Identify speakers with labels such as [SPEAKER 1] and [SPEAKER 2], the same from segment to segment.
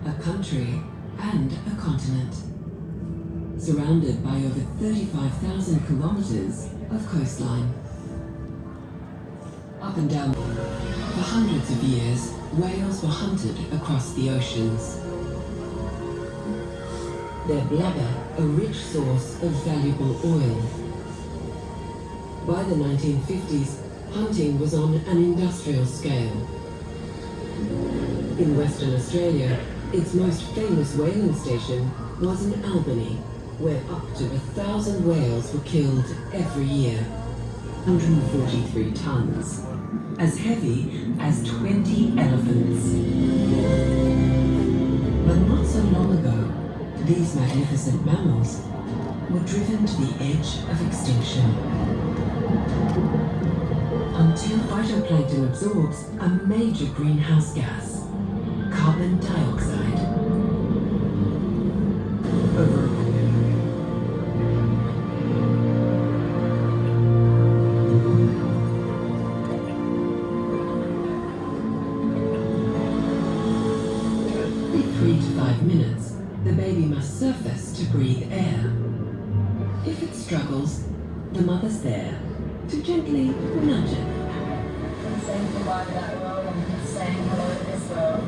[SPEAKER 1] a country, and a continent. Surrounded by over 35,000 kilometers of coastline. Up and down. For hundreds of years, whales were hunted across the oceans. Their blubber, a rich source of valuable oil. By the 1950s, hunting was on an industrial scale. In Western Australia, its most famous whaling station was in Albany, where up to 1,000 whales were killed every year. 143 tons, as heavy as 20 elephants. But not so long ago, these magnificent mammals were driven to the edge of extinction. Until phytoplankton absorbs a major greenhouse gas, carbon dioxide. Over 3 to 5 minutes, the baby must surface to breathe air. If it struggles, the mother's there to gently nudge it.
[SPEAKER 2] I'm saying goodbye to that world and saying hello to this world.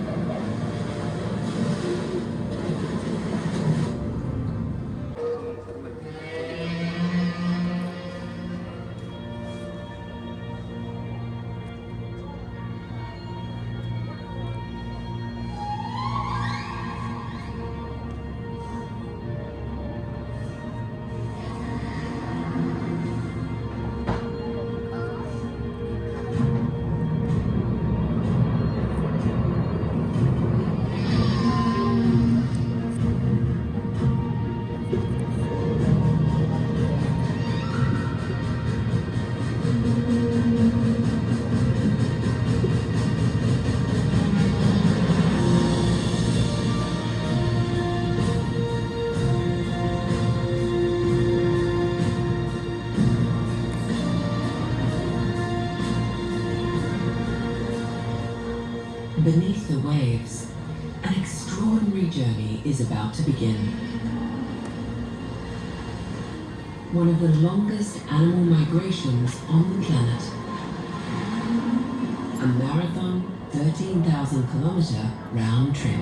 [SPEAKER 1] Beneath the waves, an extraordinary journey is about to begin. One of the longest animal migrations on the planet. A marathon, 13,000-kilometer round trip.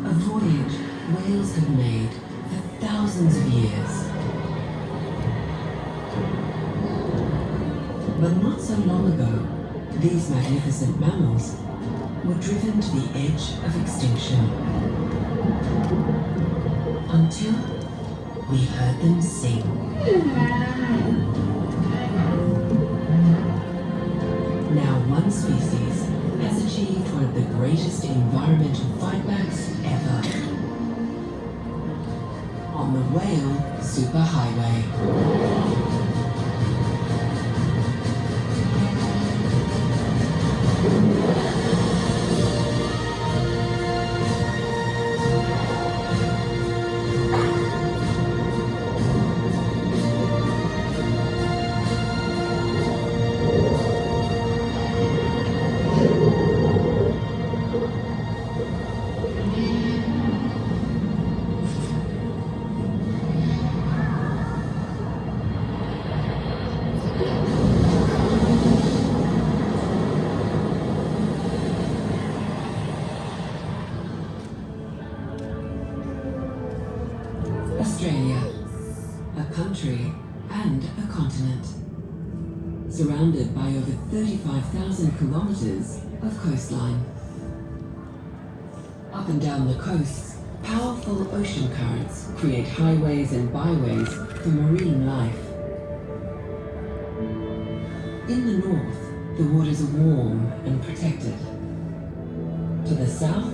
[SPEAKER 1] A voyage whales have made for thousands of years. But not so long ago, these magnificent mammals were driven to the edge of extinction. Until we heard them sing. Now one species has achieved one of the greatest environmental fightbacks ever. On the whale superhighway. Australia, a country and a continent, surrounded by over 35,000 kilometers of coastline. Up and down the coasts, powerful ocean currents create highways and byways for marine life. In the north, the waters are warm and protected. To the south,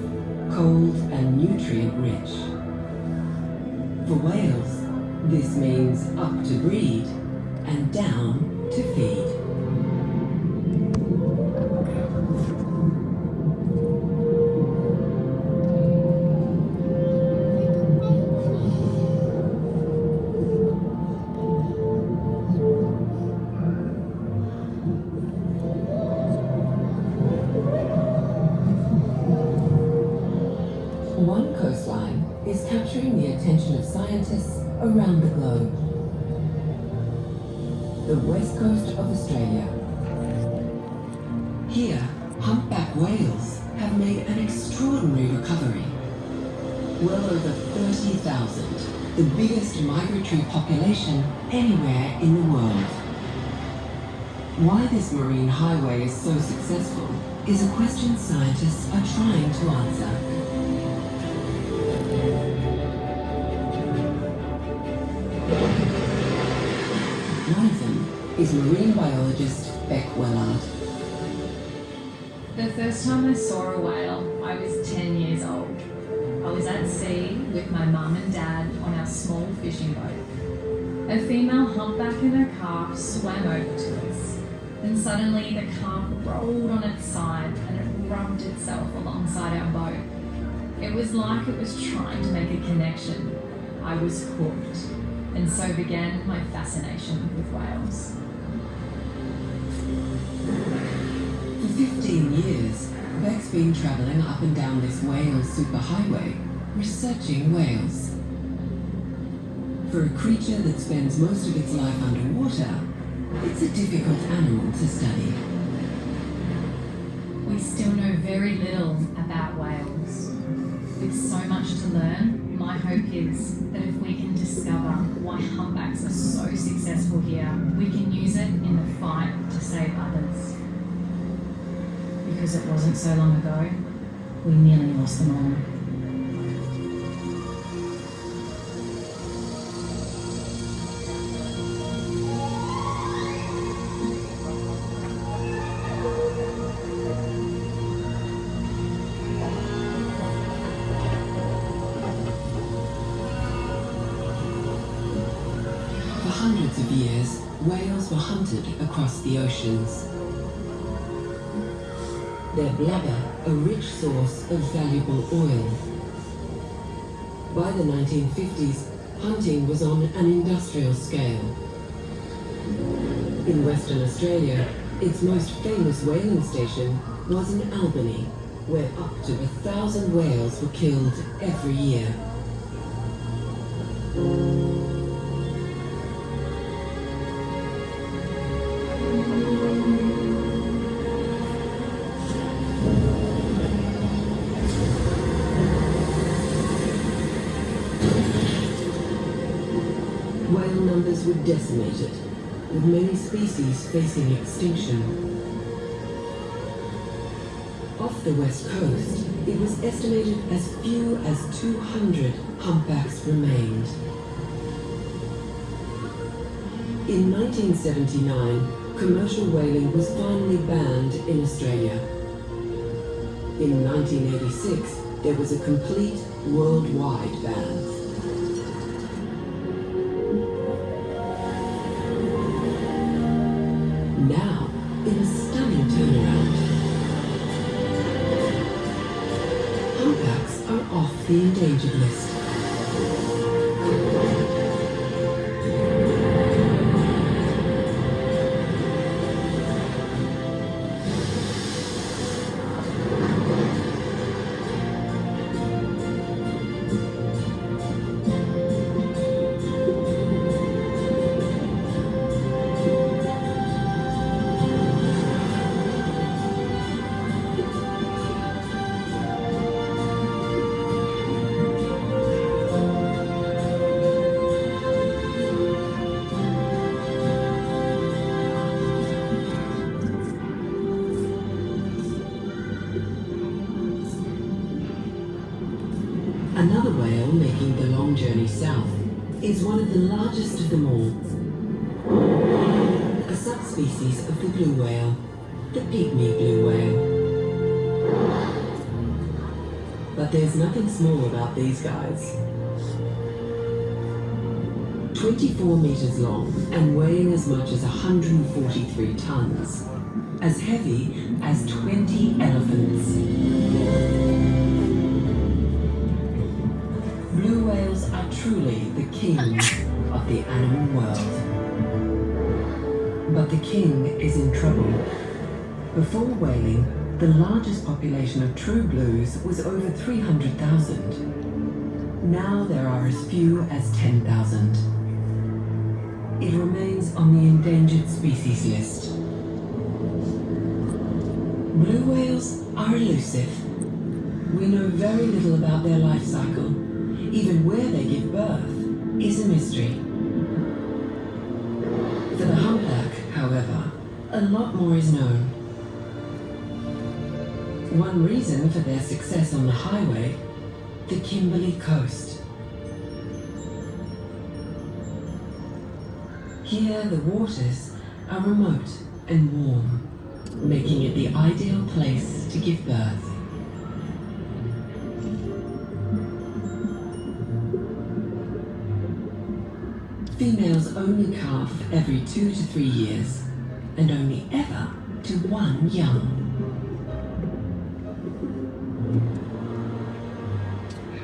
[SPEAKER 1] cold and nutrient-rich. For whales, this means up to breed and down to feed. One coastline is capturing the attention of scientists around the globe. The west coast of Australia. Here, humpback whales have made an extraordinary recovery. Well over 30,000, the biggest migratory population anywhere in the world. Why this marine highway is so successful is a question scientists are trying to answer. One of them is marine biologist Beck Wellard.
[SPEAKER 2] The first time I saw a whale, I was 10 years old. I was at sea with my mum and dad on our small fishing boat. A female humpback and her calf swam over to us. Then suddenly the calf rolled on its side and it rubbed itself alongside our boat. It was like it was trying to make a connection. I was hooked, and so began my fascination with whales.
[SPEAKER 1] For 15 years, Beck's been travelling up and down this whale superhighway, researching whales. For a creature that spends most of its life underwater, it's a difficult animal to study.
[SPEAKER 2] We still know very little about whales. With so much to learn, my hope is that if we can discover why humpbacks are so successful here, we can use it in the fight to save others. Because it wasn't so long ago, we nearly lost them all.
[SPEAKER 1] For hundreds of years, whales were hunted across the oceans. Their blubber, a rich source of valuable oil. By the 1950s, hunting was on an industrial scale. In Western Australia, its most famous whaling station was in Albany, where up to 1,000 whales were killed every year. Whale numbers were decimated, with many species facing extinction. Off the west coast, it was estimated as few as 200 humpbacks remained. In 1979, commercial whaling was finally banned in Australia. In 1986, there was a complete worldwide ban. Now, in a stunning turnaround, humpbacks are off the endangered list. Another whale making the long journey south is one of the largest of them all. A subspecies of the blue whale, the pygmy blue whale. But there's nothing small about these guys. 24 meters long and weighing as much as 143 tons. As heavy as 20 elephants. Blue whales are truly the kings of the animal world. But the king is in trouble. Before whaling, The largest population of true blues was over 300,000. Now there are as few as 10,000. It remains on the endangered species list. Blue whales are elusive. We know very little about their life cycle. Even where they give birth is a mystery. For the humpback, however, a lot more is known. One reason for their success on the highway, the Kimberley coast. Here the waters are remote and warm, making it the ideal place to give birth. Females only calf every 2 to 3 years, and only ever to one young.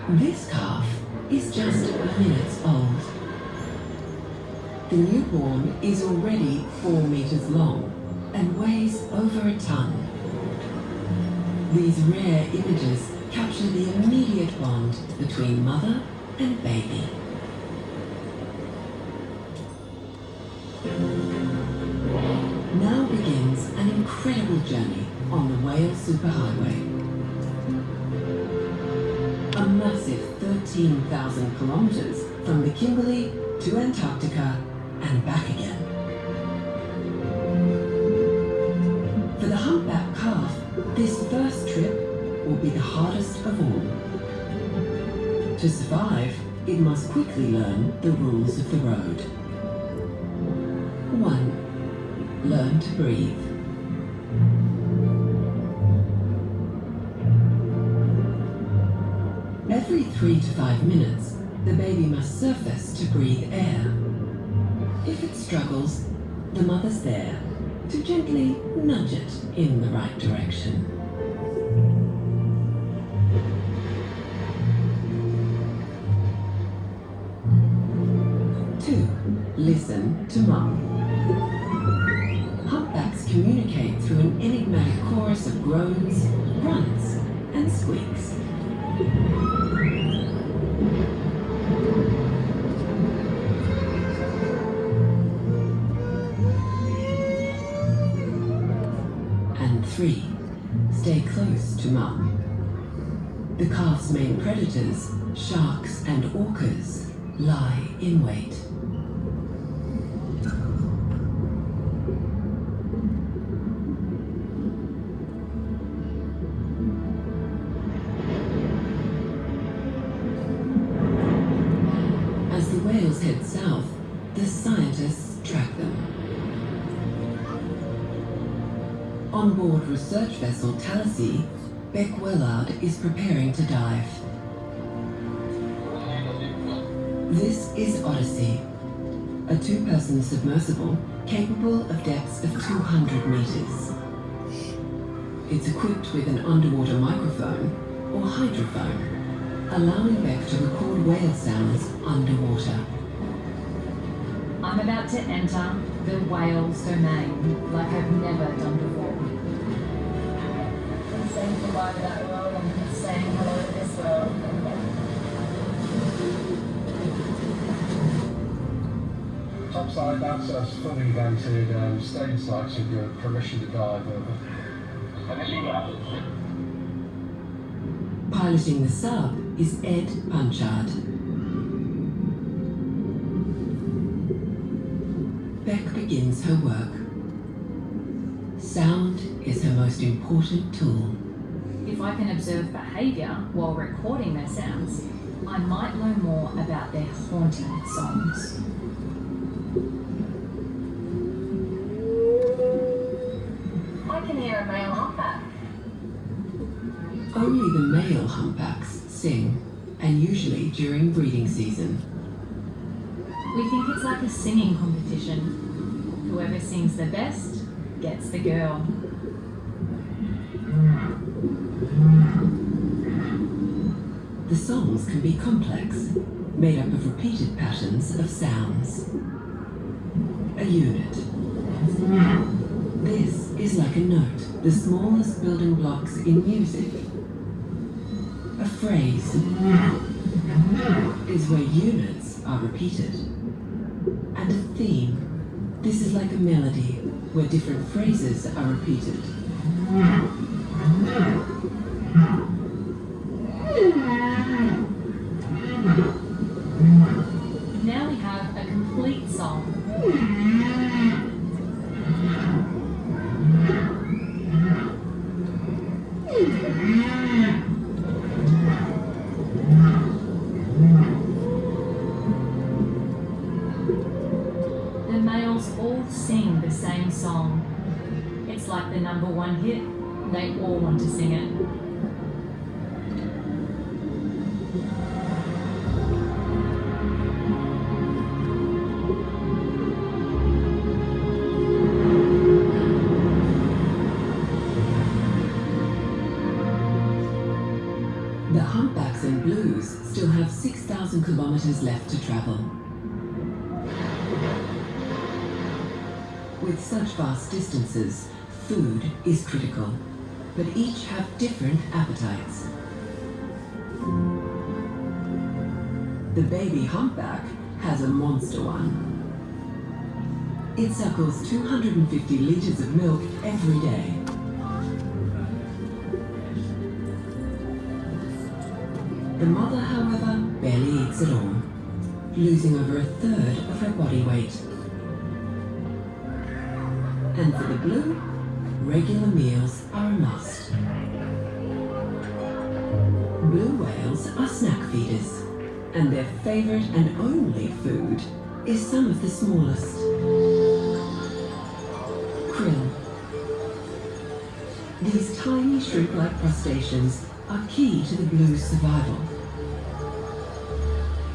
[SPEAKER 1] This calf is just minutes old. The newborn is already 4 meters long and weighs over a ton. These rare images capture the immediate bond between mother and baby. Now begins an incredible journey on the whale superhighway. A massive 13,000 kilometers from the Kimberley to Antarctica and back again. For the humpback calf, this first trip will be the hardest of all. To survive, it must quickly learn the rules of the road. 1. Learn to breathe. Every 3 to 5 minutes, the baby must surface to breathe air. If it struggles, the mother's there to gently nudge it in the right direction. 2. Listen to mum. Humpbacks communicate through an enigmatic chorus of groans, grunts, and squeaks. And 3. Stay close to mum. The calf's main predators, sharks and orcas, lie in wait. As the whales head south, the scientists track them. On board research vessel Talassie, Beck Wellard is preparing to dive. This is Odyssey, a 2-person submersible capable of depths of 200 meters. It's equipped with an underwater microphone or hydrophone, allowing Beck to record whale sounds underwater.
[SPEAKER 2] I'm about to enter the whale's domain like I've never done before. I'm saying goodbye to that world and saying hello to this world.
[SPEAKER 3] Topside, that's a fully vented stain site with your permission to dive over.
[SPEAKER 1] Piloting the sub is Ed Punchard. Beck begins her work. Sound is her most important tool.
[SPEAKER 2] If I can observe behaviour while recording their sounds, I might learn more about their haunting songs. I can hear a male humpback.
[SPEAKER 1] Only the male humpbacks sing, and usually during breeding season.
[SPEAKER 2] We think it's like a singing competition. Whoever sings the best gets the girl.
[SPEAKER 1] The songs can be complex, made up of repeated patterns of sounds. A unit. This is like a note, the smallest building blocks in music. A phrase is where units are repeated. And a theme, this is like a melody where different phrases are repeated.
[SPEAKER 2] Now we have a complete song. The males all sing the same song. It's like the #1 hit. They all want to sing it.
[SPEAKER 1] The humpbacks and blues still have 6,000 kilometers left to travel. With such vast distances, food is critical, but each have different appetites. The baby humpback has a monster one. It suckles 250 liters of milk every day. The mother, however, barely eats at all, losing over a third of her body weight. And for the blue, regular meals are a must. Blue whales are snack feeders, and their favorite and only food is some of the smallest. Krill. These tiny shrimp-like crustaceans are key to the blue's survival.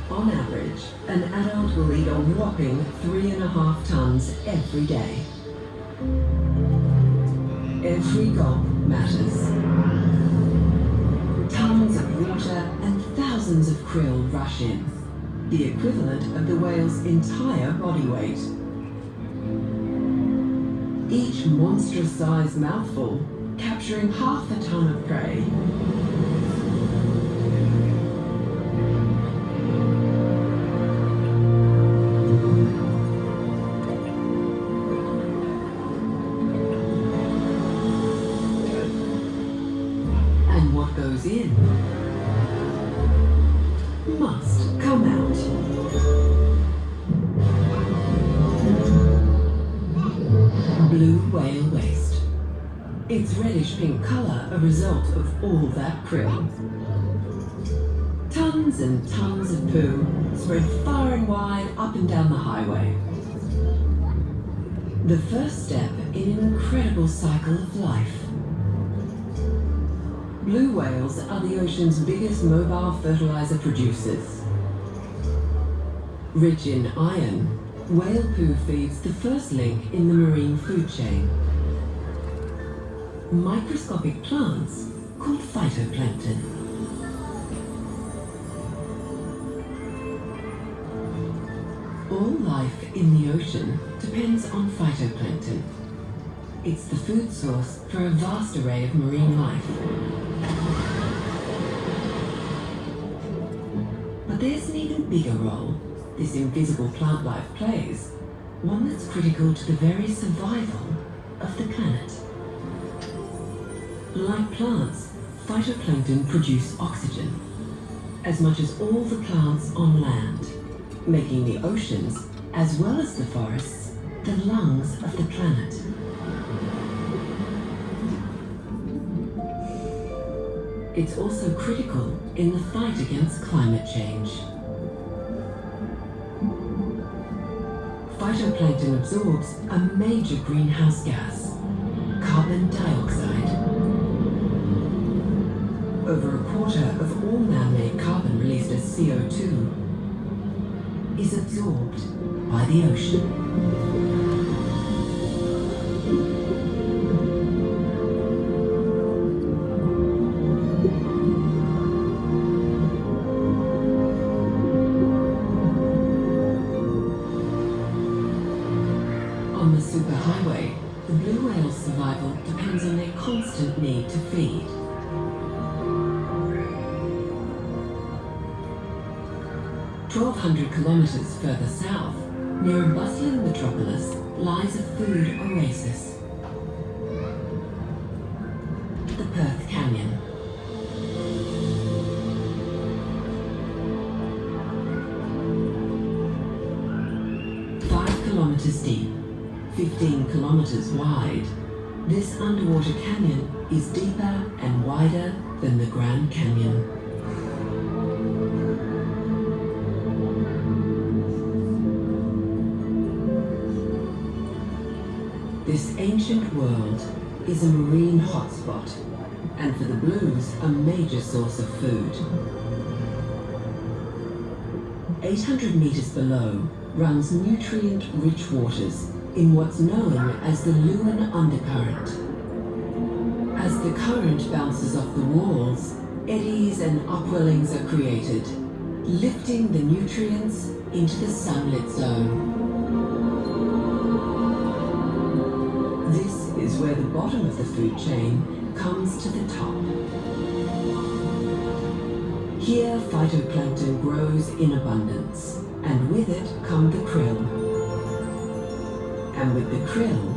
[SPEAKER 1] On average, an adult will eat a whopping 3.5 tons every day. Every gulp matters. Tons of water and thousands of krill rush in, the equivalent of the whale's entire body weight. Each monstrous-sized mouthful capturing half a ton of prey. And what goes in must come out. Blue whale waste. Its reddish-pink color a result of all that krill. Tons and tons of poo spread far and wide up and down the highway. The first step in an incredible cycle of life. Blue whales are the ocean's biggest mobile fertilizer producers. Rich in iron, whale poo feeds the first link in the marine food chain. Microscopic plants called phytoplankton. All life in the ocean depends on phytoplankton. It's the food source for a vast array of marine life. But there's an even bigger role this invisible plant life plays, one that's critical to the very survival of the planet. Like plants, phytoplankton produce oxygen, as much as all the plants on land, making the oceans, as well as the forests, the lungs of the planet. It's also critical in the fight against climate change. Phytoplankton absorbs a major greenhouse gas, carbon dioxide. Over a quarter of all man-made carbon released as CO2 is absorbed by the ocean. On the superhighway, the blue whale's survival 1,200 kilometers further south, near a bustling metropolis, lies a food oasis. The Perth Canyon. Kilometers deep, 15 kilometers wide, this underwater canyon is deeper and wider than the Grand Canyon. This ancient world is a marine hotspot, and for the blues, a major source of food. 800 meters below runs nutrient-rich waters in what's known as the Lewin undercurrent. As the current bounces off the walls, eddies and upwellings are created, lifting the nutrients into the sunlit zone. This is where the bottom of the food chain comes to the top. Here, phytoplankton grows in abundance, and with it come the krill. And with the krill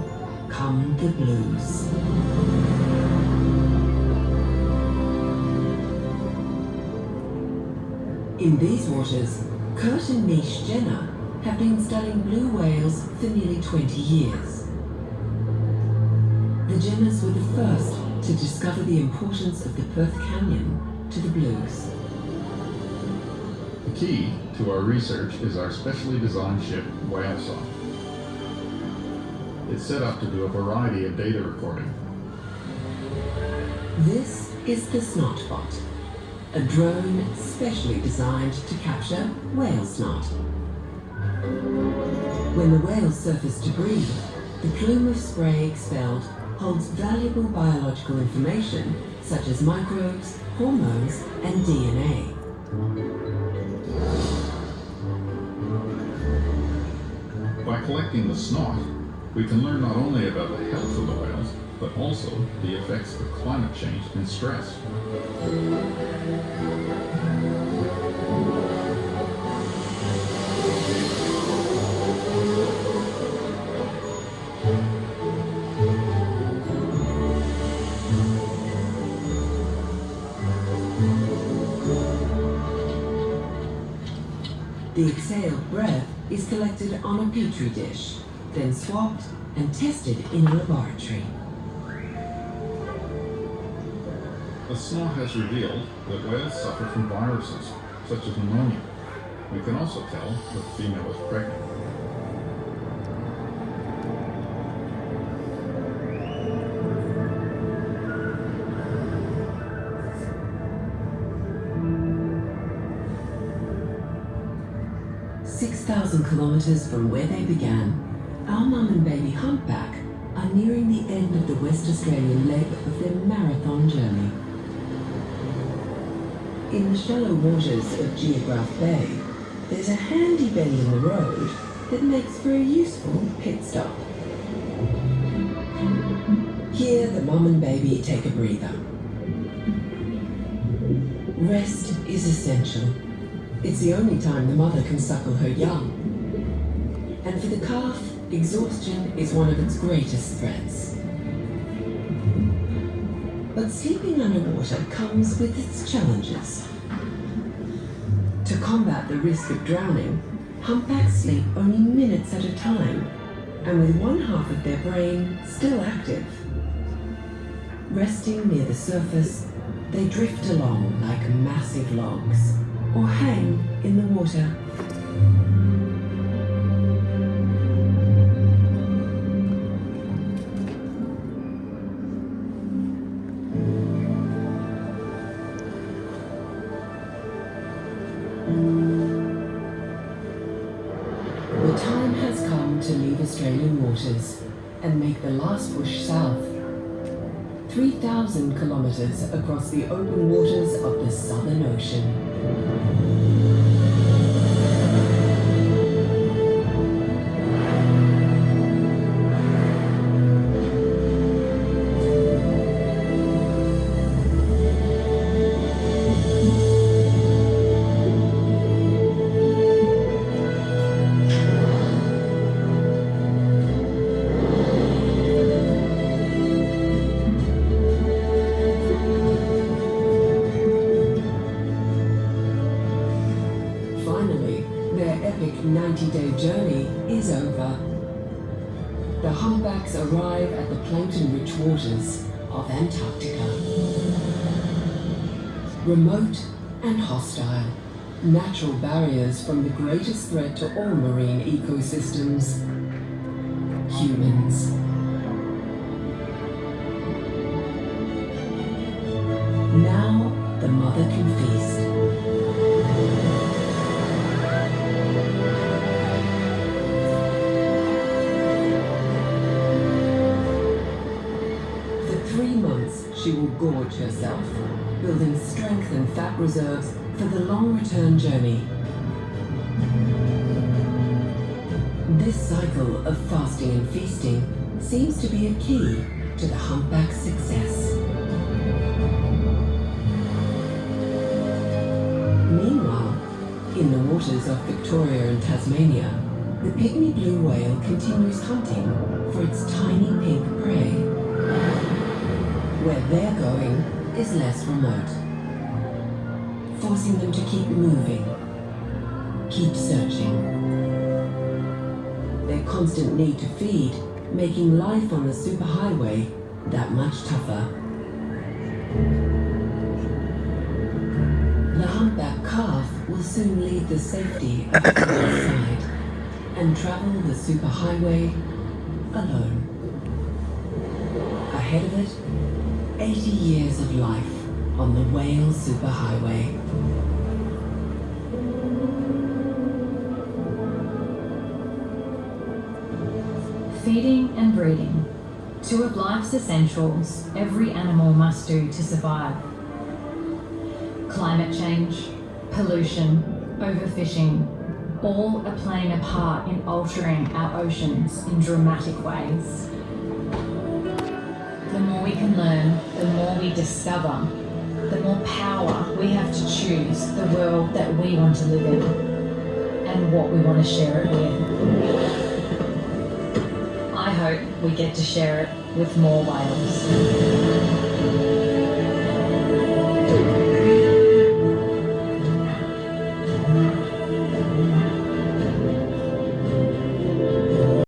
[SPEAKER 1] come the blues. In these waters, Kurt and Nish Jenner have been studying blue whales for nearly 20 years. The Jenners were the first to discover the importance of the Perth Canyon to the blues.
[SPEAKER 4] The key to our research is our specially designed ship, Whale Saw. It's set up to do a variety of data recording.
[SPEAKER 1] This is the Snotbot, a drone specially designed to capture whale snot. When the whales surface to breathe, the plume of spray expelled holds valuable biological information such as microbes, hormones, and DNA.
[SPEAKER 4] By collecting the snot, we can learn not only about the health of the whales, but also the effects of climate change and stress.
[SPEAKER 1] The exhaled breath is collected on a petri dish, then swabbed and tested in a laboratory.
[SPEAKER 4] The snot has revealed that whales suffer from viruses, such as pneumonia. We can also tell that the female is pregnant.
[SPEAKER 1] Kilometers from where they began, our mum and baby Humpback are nearing the end of the West Australian leg of their marathon journey. In the shallow waters of Geograph Bay, there's a handy bend in the road that makes for a useful pit stop. Here, the mum and baby take a breather. Rest is essential. It's the only time the mother can suckle her young. And for the calf, exhaustion is one of its greatest threats. But sleeping underwater comes with its challenges. To combat the risk of drowning, humpbacks sleep only minutes at a time, and with one half of their brain still active. Resting near the surface, they drift along like massive logs, or hang in the water. The time has come to leave Australian waters and make the last push south. 3,000 kilometers across the open waters of the Southern Ocean. 90-day journey is over. The humpbacks arrive at the plankton-rich waters of Antarctica. Remote and hostile, natural barriers from the greatest threat to all marine ecosystems: humans. Now the mother can feast. For 3 months, she will gorge herself, building strength and fat reserves for the long return journey. This cycle of fasting and feasting seems to be a key to the humpback's success. Meanwhile, in the waters of Victoria and Tasmania, the pygmy blue whale continues hunting for its tiny pink prey. Where they're going is less remote, forcing them to keep moving, keep searching. Their constant need to feed, making life on the superhighway that much tougher. The humpback calf will soon leave the safety of its mother's side and travel the superhighway alone. Ahead of it, 80 years of life on the whale superhighway.
[SPEAKER 2] Feeding and breeding, two of life's essentials every animal must do to survive. Climate change, pollution, overfishing, all are playing a part in altering our oceans in dramatic ways. The more we can learn, the more we discover, the more power we have to choose the world that we want to live in and what we want to share it with. I hope we get to share it with more whales.